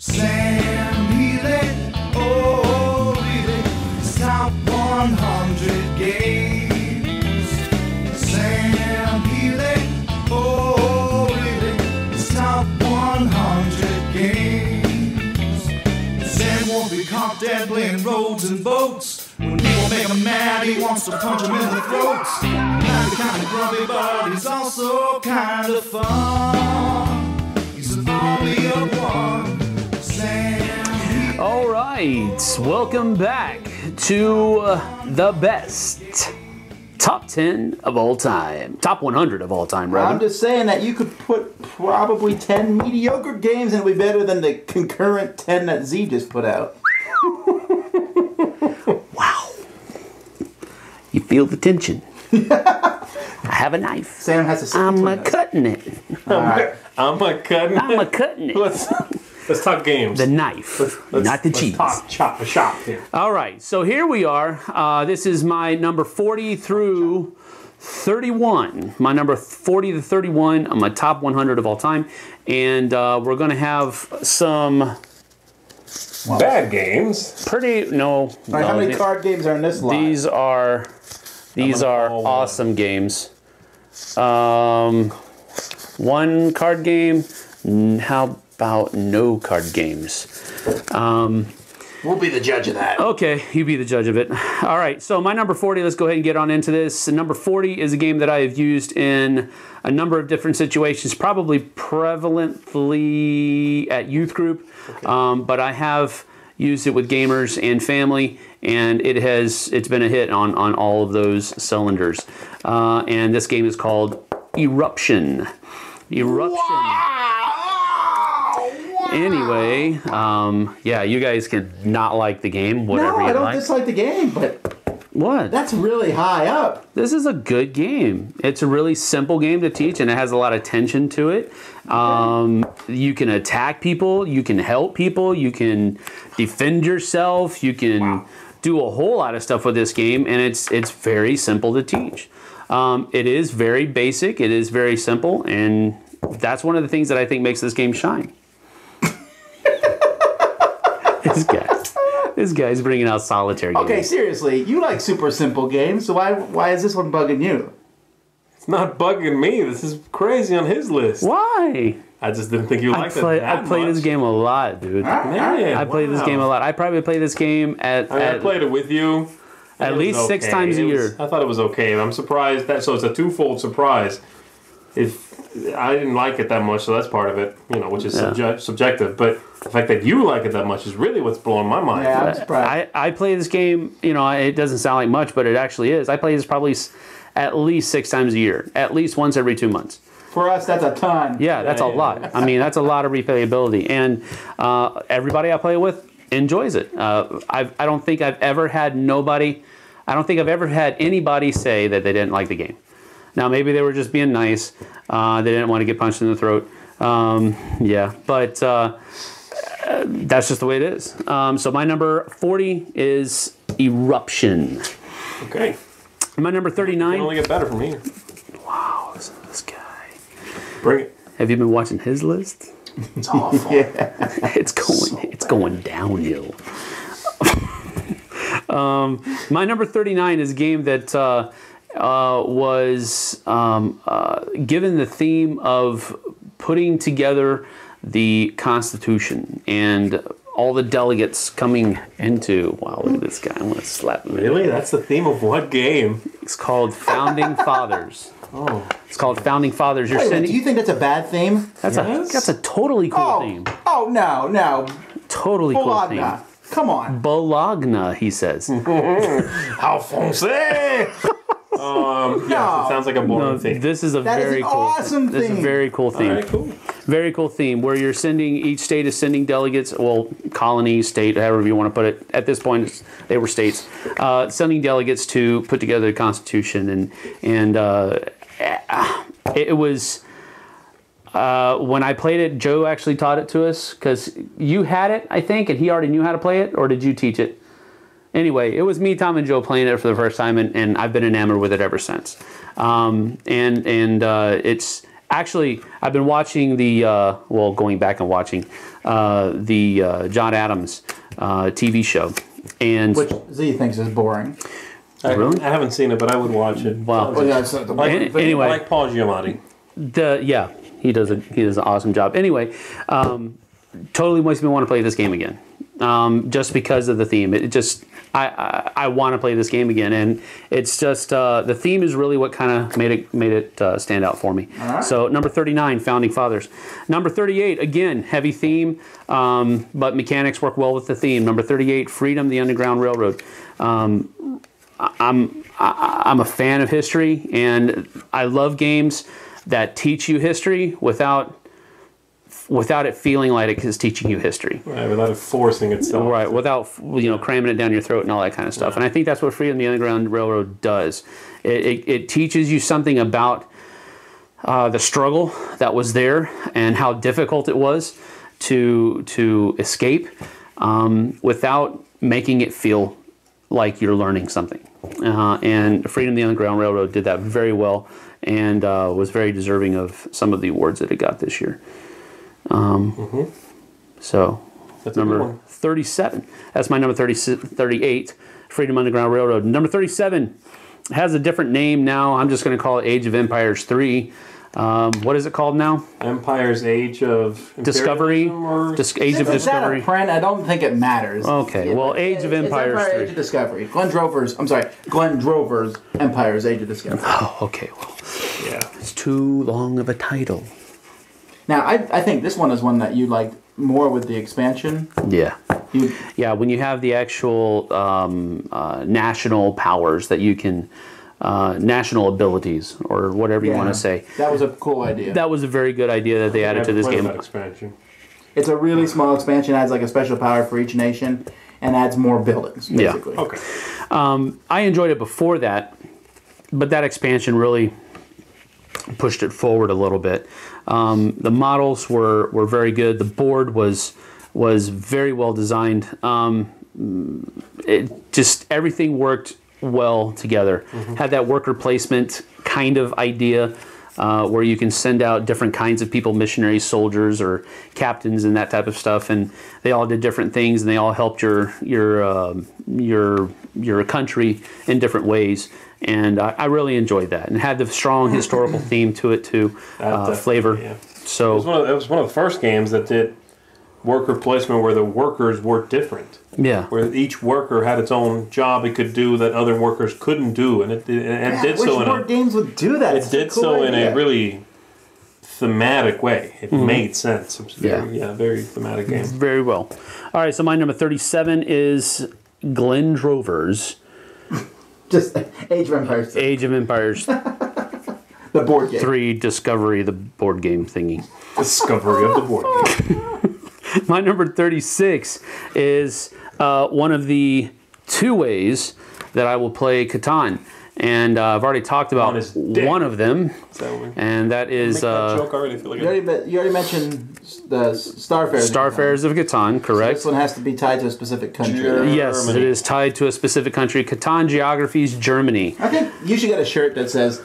Sam Healey, oh, really, it's top 100 games. Sam Healey, oh, really, it's top 100 games. Sam won't be caught dead playing roads and boats. When people make him mad, he wants to punch him in the throats. Not the kind of grubby, but he's also kind of fun. He's an army of one. All right, welcome back to the best top 10 of all time. Top 100 of all time, rather. I'm just saying that you could put probably 10 mediocre games and it would be better than the concurrent 10 that Zee just put out. Wow. You feel the tension. I have a knife. Sam has to sit I'm between us. cutting it. I'm a cutting it. Let's talk games. The knife, not the cheese. Let's talk chop a shop here. All right, so here we are. This is my number 40 through 31. My number 40 to 31 on my top 100 of all time. And we're going to have some Bad games. All right, how many card games are in this line? These are awesome games. One card game. How about no card games? We'll be the judge of that. Okay, you be the judge of it. All right, so my number 40, let's go ahead and get on into this. Number 40 is a game that I have used in a number of different situations, probably prevalently at youth group, but I have used it with gamers and family, and it's been a hit on all of those cylinders. And this game is called Eruption. Anyway, yeah, you guys can not like the game, whatever you like. No, I don't dislike the game, but what? that's really high up. This is a good game. It's a really simple game to teach, and it has a lot of tension to it. You can attack people, you can help people, you can defend yourself, you can do a whole lot of stuff with this game, and it's very simple to teach. It is very basic, it is very simple, and that's one of the things that I think makes this game shine. This guy's bringing out solitaire games. Okay, seriously, you like super simple games, so why is this one bugging you? It's not bugging me. This is crazy on his list. Why? I just didn't think you liked it I play this game a lot, dude. Man, I play this game a lot. I probably play this game I played it with you. at least 6 times a year. I thought it was okay. I'm surprised so it's a twofold surprise. If I didn't like it that much, so that's part of it, which is subjective. But the fact that you like it that much is really what's blowing my mind. Yeah, I'm surprised. I play this game, it doesn't sound like much, but it actually is. I play this probably at least 6 times a year, at least once every 2 months. For us, that's a ton. Yeah, that's a lot. I mean, that's a lot of replayability. And everybody I play with enjoys it. I don't think I've ever had anybody say that they didn't like the game. Now, maybe they were just being nice. They didn't want to get punched in the throat. Yeah, but that's just the way it is. So my number 40 is Eruption. Okay. My number 39. It can only get better from here. Wow, this guy. Bring it. Have you been watching his list? It's awful. Yeah. It's going downhill. My number 39 is a game that was given the theme of putting together the Constitution and all the delegates coming into. Wow, look at this guy! I want to slap him. Really? That's the theme of what game? It's called Founding Fathers. Oh. It's called Founding Fathers. You're Wait, sending. do you think that's a bad theme? That's a totally cool theme. Oh, no. Totally cool Bologna. theme. Come on. Bologna, he says. Alphonse! Yes, it sounds like a boring theme. This is a very cool awesome This is a theme. very cool theme. All right, cool. Very cool theme where you're sending, each state is sending delegates, well, colony, state, however you want to put it. At this point, they were states, sending delegates to put together the Constitution. And it was, when I played it, Joe actually taught it to us because you had it, I think, and he already knew how to play it, or did you teach it? Anyway, it was me, Tom, and Joe playing it for the first time, and I've been enamored with it ever since. It's Actually, I've been watching going back and watching the John Adams TV show, and Which Z thinks is boring. Really? I haven't seen it, but I would watch it. Wow. Oh, yeah, so Anyway, like Paul Giamatti. he does an awesome job. Anyway, totally makes me want to play this game again, just because of the theme. It just I want to play this game again, and it's just the theme is really what kind of made it stand out for me. All right. So number 39, Founding Fathers. Number 38, again heavy theme, but mechanics work well with the theme. Number 38, Freedom, the Underground Railroad. I'm a fan of history, and I love games that teach you history without it feeling like it is teaching you history. Right, without it forcing itself. Right, without cramming it down your throat and all that kind of stuff. And I think that's what Freedom, the Underground Railroad does. It teaches you something about the struggle that was there and how difficult it was to escape without making it feel like you're learning something. And Freedom, the Underground Railroad did that very well, and was very deserving of some of the awards that it got this year. So, That's a good number one. 37. That's my number 38, Freedom Underground Railroad. Number 37 has a different name now. I'm just going to call it Age of Empires 3. What is it called now? Empire's Age of Discovery. Imperialism or- Age of Is that a Discovery. print? I don't think it matters. Okay, well, Age of Empires Empire 3. Age of Discovery. Glenn Drover's Empire's Age of Discovery. Oh, okay, well, Yeah. it's too long of a title. Now, I think this one is one that you liked more with the expansion. Yeah. You, Yeah, when you have the actual national powers that you can, national abilities or whatever you want to say. That was a cool idea. That was a very good idea that they added to this Played game. that expansion. It's a really small expansion, adds like a special power for each nation, and adds more buildings, Yeah. basically. Okay. I enjoyed it before that, but that expansion really pushed it forward a little bit. The models were very good. The board was very well designed. Everything worked well together. Had that worker placement kind of idea where you can send out different kinds of people, missionaries, soldiers, or captains, and that type of stuff, and they all did different things, and they all helped your country in different ways. And I really enjoyed that, and it had the strong historical theme to it too, flavor. Yeah. So It was one of the first games that did worker placement where the workers were different. yeah, Where each worker had its own job it could do that other workers couldn't do, and it did so in more games would do that? it It's a did cool so in idea. a really thematic way. It made sense. It was very thematic game. very well. All right, so my number 37 is Glenn Drover's Just Age of Empires. Age of Empires The board game. 3 Discovery, the board game thingy. Discovery of the board game. My number 36 is one of the 2 ways that I will play Catan. And I've already talked about On his dick. one of them, So we and that is make that joke already. I feel like You already mentioned the Starfares. Starfares of Catan, correct? This one has to be tied to a specific country. Sure. right? Yes, Germany. it is tied to a specific country. Catan Geographies, Germany. I think you should get a shirt that says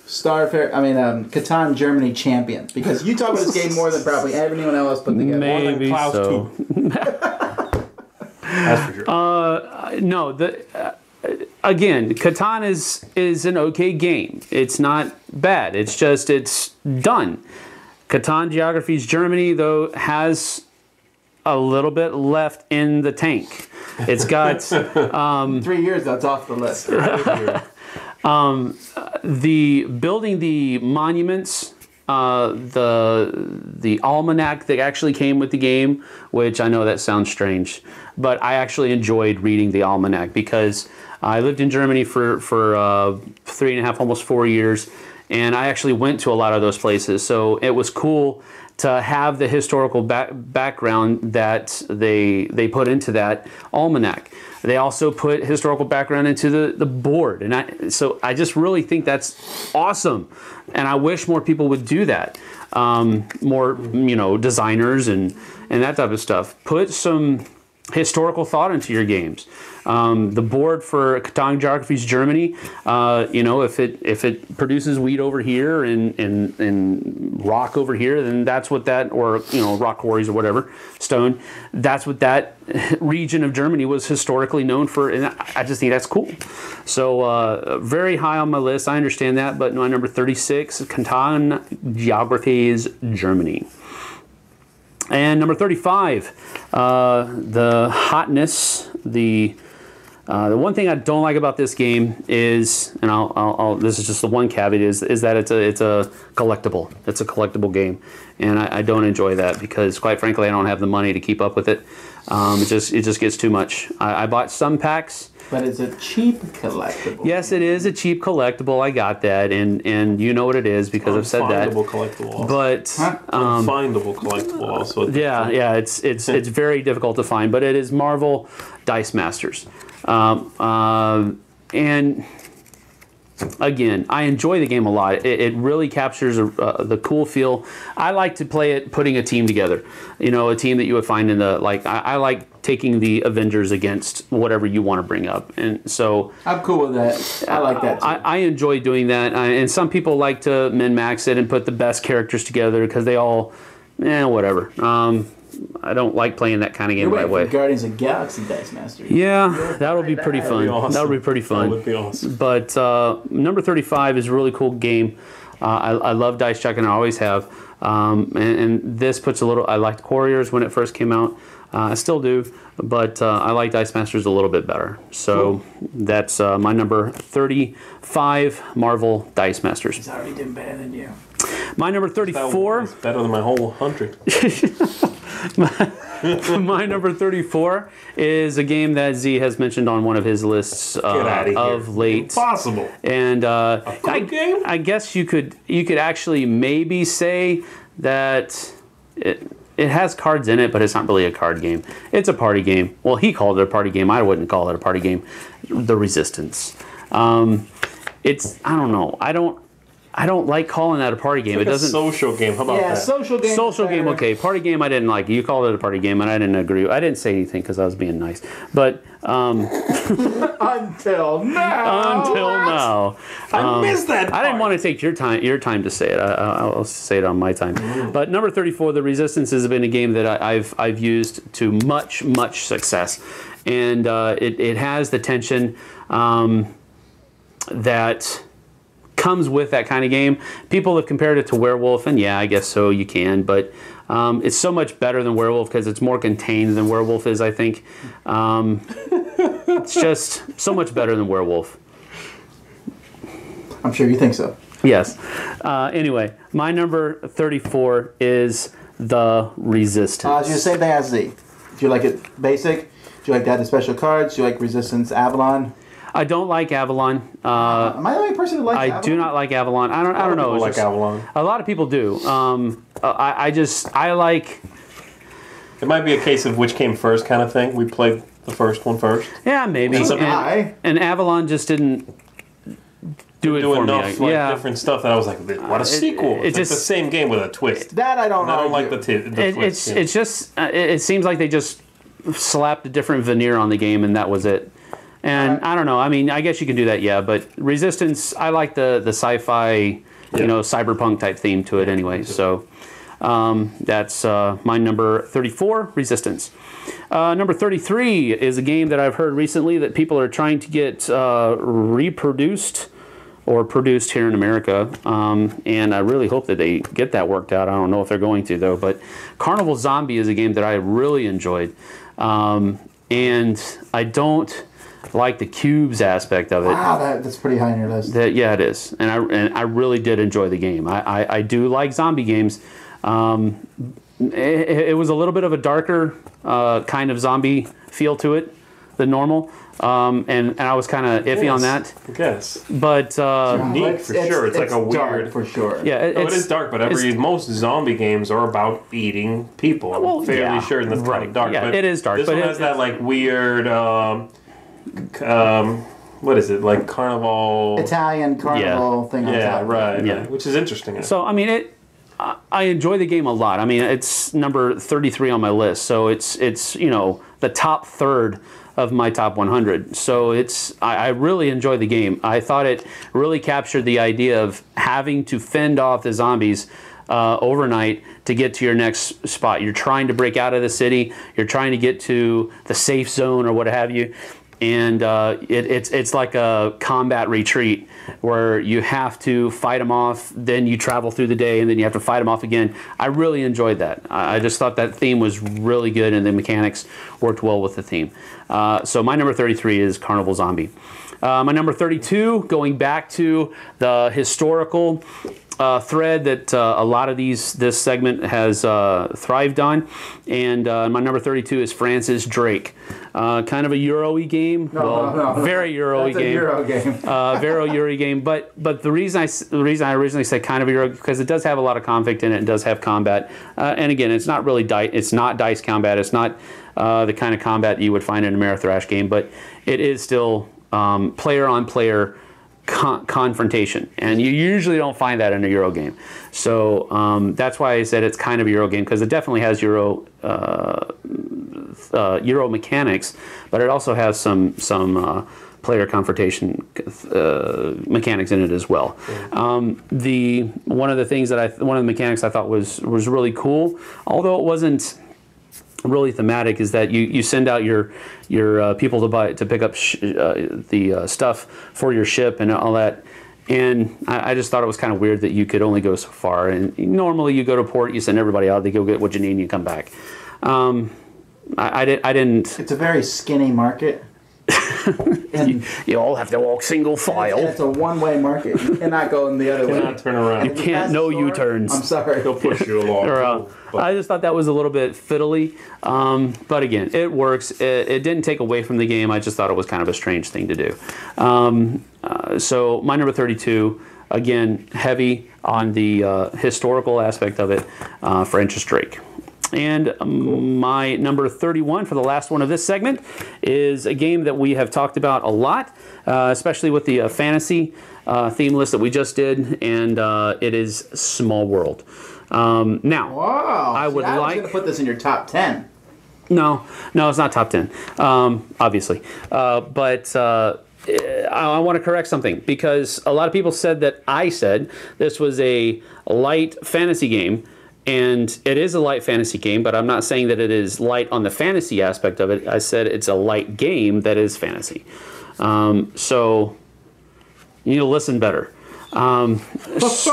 Catan Germany champion, because you talk about this game more than probably anyone else put together. Maybe Klaus so. too. That's for sure. No, again, Catan is an okay game. It's not bad. It's just it's done. Catan Geographies Germany, though, has a little bit left in the tank. It's got 3 years, that's off the list. the building the monuments, the almanac that actually came with the game, which I know that sounds strange, but I actually enjoyed reading the almanac because I lived in Germany for 3.5, almost 4 years, and I actually went to a lot of those places. So it was cool to have the historical background that they put into that almanac. They also put historical background into the board, and so I just really think that's awesome, and I wish more people would do that. More designers and that type of stuff. Put some historical thought into your games. The board for Catan Geographies Germany, if it produces wheat over here and rock over here, then that's what that, or rock quarries or whatever, stone, that's what that region of Germany was historically known for, and I just think that's cool. So very high on my list. I understand that, but my number 36, Catan Geographies Germany. And number 35, the hotness. The one thing I don't like about this game is, and I'll this is just the one caveat, is that it's a collectible. It's a collectible game, and I don't enjoy that because, quite frankly, I don't have the money to keep up with it. It just gets too much. I bought some packs. But it's a cheap collectible. Yes, it is a cheap collectible. I got that, and you know what it is because I've said that. Unfindable collectible also. But unfindable collectible also. Yeah, it's very difficult to find, but it is Marvel Dice Masters, and again, I enjoy the game a lot. It really captures the cool feel. I like to play it putting a team together. A team that you would find in the, I like taking the Avengers against whatever you want to bring up. And so I'm cool with that. I like that too. I enjoy doing that. And some people like to min-max it and put the best characters together because they all, whatever. I don't like playing that kind of game that way. Guardians of the Galaxy Dice Masters. Yeah, that'll be pretty fun. Awesome. That'll be pretty fun. That would be awesome. But number 35 is a really cool game. I love dice checking. I always have. And this puts a little. I liked Warriors when it first came out. I still do, but I like Dice Masters a little bit better. So that's my number 35 Marvel Dice Masters. He's already doing better than you. My number 34. It's better than my whole 100. My number 34 is a game that Z has mentioned on one of his lists of late. Impossible. And a good game? I guess you could actually maybe say that it has cards in it, but it's not really a card game. It's a party game. Well, he called it a party game. I wouldn't call it a party game. The Resistance. It's, I don't know. I don't like calling that a party game. It's like it doesn't. A social game. How about that? Social game. Social game, okay. Party game, I didn't like. You called it a party game, and I didn't agree. I didn't say anything because I was being nice. But until now. I missed that part. I didn't want to take your time to say it. I'll say it on my time. But number 34, The Resistance, has been a game that I've used to much success, and it has the tension that comes with that kind of game. People have compared it to Werewolf, and yeah, I guess so, you can, but it's so much better than Werewolf because it's more contained than Werewolf is, I think. It's just so much better than Werewolf. I'm sure you think so. Yes. Anyway, my number 34 is The Resistance. It's the same thing as Z. Do you like it basic? Do you like to add the special cards? Do you like Resistance Avalon? I don't like Avalon. Am I the only person who likes Avalon? I do not like Avalon. I don't know. Like Avalon. A lot of people do. I like. It might be a case of which came first kind of thing. We played the first one first. Yeah, maybe. And Avalon just didn't do it for enough me. Different stuff that I was like, what a sequel. It's just the same game with a twist. That I don't know. I don't like the twist. It's just, it seems like they just slapped a different veneer on the game and that was it. And I don't know. I mean, I guess you can do that, yeah. But Resistance, I like the sci-fi, cyberpunk type theme to it anyway. So that's my number 34, Resistance. Number 33 is a game that I've heard recently that people are trying to get reproduced or produced here in America. And I really hope that they get that worked out. I don't know if they're going to, though. But Carnival Zombie is a game that I really enjoyed. And I don't like the cubes aspect of it. Wow, that's pretty high on your list. Yeah, it is, and I really did enjoy the game. I do like zombie games. It was a little bit of a darker kind of zombie feel to it than normal, and I was kind of iffy on that. I guess, but unique for sure. It's like a weird, for sure. Yeah, it is dark, but most zombie games are about eating people. I'm fairly sure that's kind of dark. Yeah, but it is dark. This one has that like weird. What is it, like carnival? Italian carnival thing on top. Right. Which is interesting. So I mean, I enjoy the game a lot. I mean, it's number 33 on my list, so it's the top third of my top 100. So I really enjoy the game. I thought it really captured the idea of having to fend off the zombies overnight to get to your next spot. You're trying to break out of the city. You're trying to get to the safe zone or what have you. And it's like a combat retreat where you have to fight them off, then you travel through the day, and then you have to fight them off again. I really enjoyed that. I just thought that theme was really good, and the mechanics worked well with the theme. So my number 33 is Carnival Zombie. My number 32, going back to the historical thread that a lot of this segment has thrived on, and my number 32 is Francis Drake. Kind of a Euro-y game. No. Very Euro-y That's game. a Euro game. Very Euro game. But the reason I originally said kind of a Euro, because it does have a lot of conflict in it. It does have combat, and again, it's not really it's not dice combat. It's not the kind of combat you would find in a Amerithrash game, but it is still player on player confrontation, and you usually don't find that in a Euro game. So that's why I said it's kind of a Euro game, because it definitely has Euro mechanics, but it also has some player confrontation mechanics in it as well. One of the mechanics I thought was really cool, although it wasn't really thematic, is that you send out your people to pick up the stuff for your ship and all that. And I just thought it was kind of weird that you could only go so far. And normally you go to port, you send everybody out, they go get what you need, and you come back. I didn't. It's a very skinny market. And you all have to walk single file. it's a one-way market. You cannot go in the other way. Cannot turn around. You can't, no U-turns. I'm sorry. They'll push you along. I just thought that was a little bit fiddly, but again, it works. It didn't take away from the game. I just thought it was kind of a strange thing to do. So my number 32, again, heavy on the historical aspect of it, Francis Drake. And my number 31 for the last one of this segment is a game that we have talked about a lot, especially with the fantasy theme list that we just did, and it is Small World. Now, Wow. I would I was like going to put this in your top 10. No, it's not top 10, obviously. But I want to correct something, because a lot of people said that I said this was a light fantasy game, and it is a light fantasy game, but I'm not saying that it is light on the fantasy aspect of it. I said it's a light game that is fantasy. So you need to listen better. It's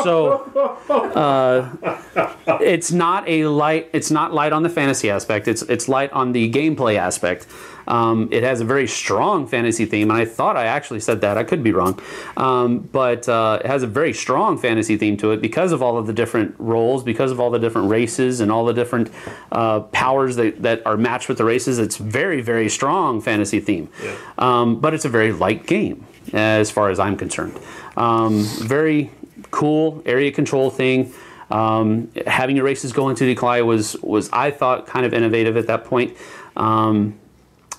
not light on the fantasy aspect. It's light on the gameplay aspect. It has a very strong fantasy theme, and I thought I actually said that. I could be wrong. But it has a very strong fantasy theme to it because of all of the different roles, because of all the different races and all the different powers that are matched with the races. It's very, very strong fantasy theme. Yeah. But it's a very light game as far as I'm concerned. Very cool area control thing. Having your races go into decline was I thought kind of innovative at that point.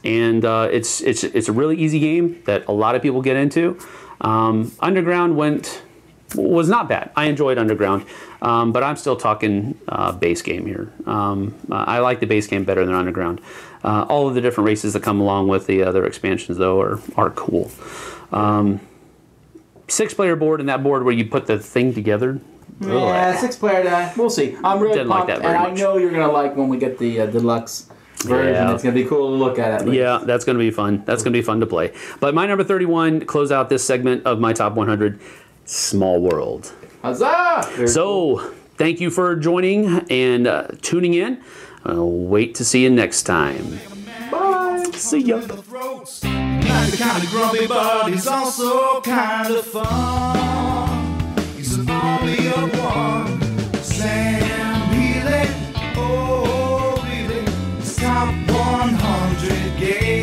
And it's a really easy game that a lot of people get into. Underground was not bad. I enjoyed Underground, but I'm still talking base game here. I like the base game better than Underground. All of the different races that come along with the other expansions, though, are cool. 6-player board, and that board where you put the thing together. Yeah, 6-player die. We'll see. I'm really Didn't like pumped, that very and much. I know you're going to like when we get the deluxe version. Yeah. It's going to be cool to look at. Yeah, that's going to be fun. That's going to be fun to play. But my number 31, close out this segment of my top 100, Small World. Huzzah! So, thank you for joining and tuning in. I'll wait to see you next time. Bye. See ya. Throats. Like the kind of grumpy, but he's also kind of fun. He's an army of one. Sam Healey, oh, really? It's top 100 games.